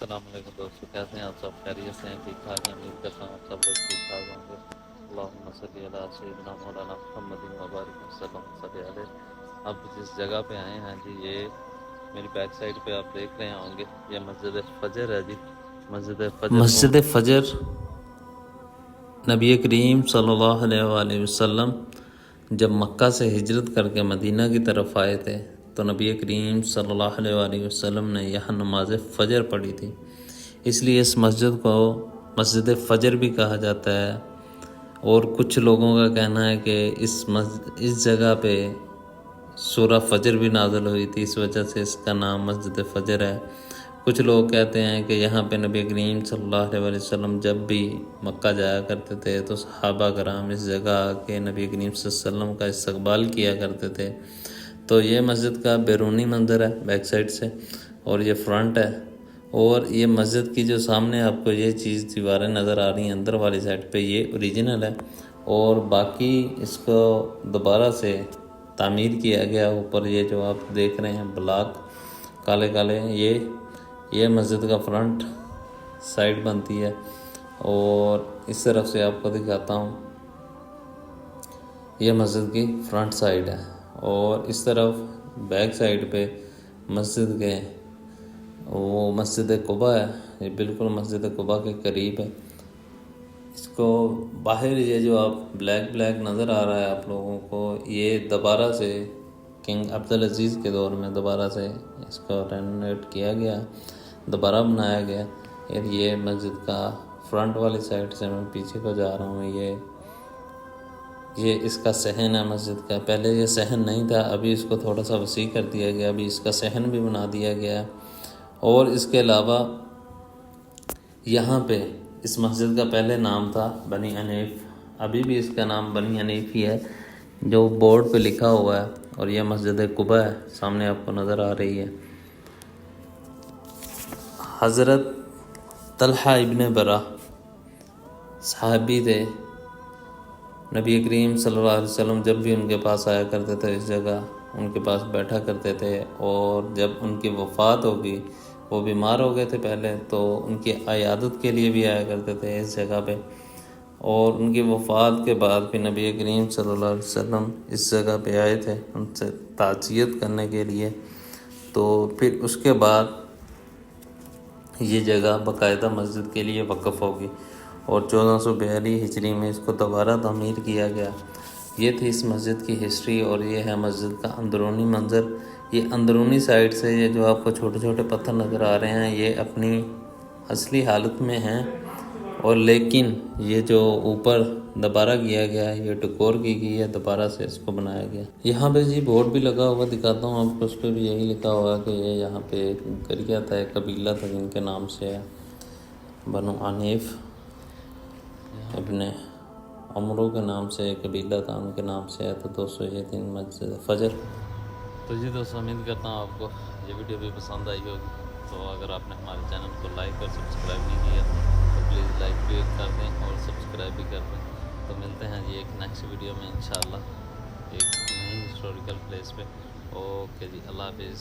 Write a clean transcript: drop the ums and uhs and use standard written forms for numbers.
अस्सलाम वालेकुम दोस्तों, कैसे हैं आप सब? खैरियत से हैं? ठीक ठाक हैं? उम्मीद करता हूँ आप सब लोग ठीक ठाक होंगे। अल्लाहुम्मा सल्ली अला सय्यिदिना मौलाना मुहम्मदिन व बारिक वसल्लम सल्ली अलैहि। अब जिस जगह पे आए हैं जी, ये मेरी बैक साइड पे आप देख रहे होंगे, ये मस्जिद फजर है जी। मस्जिद फजर नबी करीम सल्लल्लाहु अलैहि वसल्लम जब मक्का से हिजरत करके मदीना की तरफ आए थे तो नबी करीम सल्लल्लाहु अलैहि वसल्लम ने यहाँ नमाज फ़जर पढ़ी थी। इसलिए इस मस्जिद को मस्जिद फ़जर भी कहा जाता है। और कुछ लोगों का कहना है कि इस जगह पे सूरह फ़जर भी नाज़िल हुई थी, इस वजह से इसका नाम मस्जिद फ़जर है। कुछ लोग कहते हैं कि यहाँ पे नबी करीम सल्लल्लाहु अलैहि वसल्लम जब भी मक्का जाया करते थे तो सहाबा कराम इस जगह के नबी करीम सल्लल्लाहु अलैहि वसल्लम का इस्तकबाल किया करते थे। तो ये मस्जिद का बैरूनी मंज़र है बैक साइड से, और ये फ्रंट है। और ये मस्जिद की जो सामने आपको ये चीज़ दीवारें नज़र आ रही हैं अंदर वाली साइड पे, ये ओरिजिनल है। और बाकी इसको दोबारा से तामीर किया गया। ऊपर ये जो आप देख रहे हैं ब्लॉक काले काले, ये मस्जिद का फ्रंट साइड बनती है। और इस तरफ से आपको दिखाता हूँ, ये मस्जिद की फ्रंट साइड है। और इस तरफ बैक साइड पे मस्जिद के वो मस्जिद कुबा है, ये बिल्कुल मस्जिद कुबा के करीब है। इसको बाहर ये जो आप ब्लैक नज़र आ रहा है आप लोगों को, ये दोबारा से किंग अब्दुल अजीज़ के दौर में दोबारा से इसको रेनोवेट किया गया, दोबारा बनाया गया। और ये मस्जिद का फ्रंट वाली साइड से मैं पीछे को जा रहा हूँ, ये इसका सहन है मस्जिद का। पहले ये सहन नहीं था, अभी इसको थोड़ा सा वसी कर दिया गया, अभी इसका सहन भी बना दिया गया। और इसके अलावा यहाँ पे इस मस्जिद का पहले नाम था बनी हनीफ, अभी भी इसका नाम बनी हनीफ ही है जो बोर्ड पे लिखा हुआ है। और यह मस्जिद कुबा है, सामने आपको नज़र आ रही है। हज़रत तलहा इब्न बरा सहाबी थे, नबी करीम सल्लल्लाहु अलैहि वसल्लम जब भी उनके पास आया करते थे इस जगह उनके पास बैठा करते थे। और जब उनकी वफ़ात होगी, वो बीमार हो गए थे पहले, तो उनकी अयादत के लिए भी आया करते थे इस जगह पे। और उनकी वफ़ात के बाद भी नबी करीम सल्लल्लाहु अलैहि वसल्लम इस जगह पे आए थे उनसे ताज़ियत करने के लिए। तो फिर उसके बाद ये जगह बाकायदा मस्जिद के लिए वक़्फ़ होगी और 1442 हिजरी में इसको दोबारा तामीर किया गया। ये थी इस मस्जिद की हिस्ट्री। और ये है मस्जिद का अंदरूनी मंज़र। ये अंदरूनी साइड से ये जो आपको छोटे छोटे पत्थर नज़र आ रहे हैं, ये अपनी असली हालत में हैं। और लेकिन ये जो ऊपर दोबारा किया गया है, ये डेकोर की गई है, दोबारा से इसको बनाया गया। यहाँ पे जी बोर्ड भी लगा हुआ, दिखाता हूँ आपको। उस पर भी यही लिखा हुआ है कि ये यहाँ पे करिया था, एक कबीला था जिनके नाम से है बनु हनीफ इब्ने अमरो के नाम से एक कबीला था, उनके नाम से है। तो दोस्तों ये थी मस्जिद फ़जर। तो जी दोस्तों, उम्मीद करता हूँ आपको ये वीडियो भी पसंद आई होगी। तो अगर आपने हमारे चैनल को लाइक और सब्सक्राइब नहीं किया तो प्लीज़ लाइक भी कर दें और सब्सक्राइब भी कर दें। तो मिलते हैं जी एक नेक्स्ट वीडियो में इंशाल्लाह, एक नई हिस्टोरिकल प्लेस पे। ओके जी, अल्लाह हाफिज़।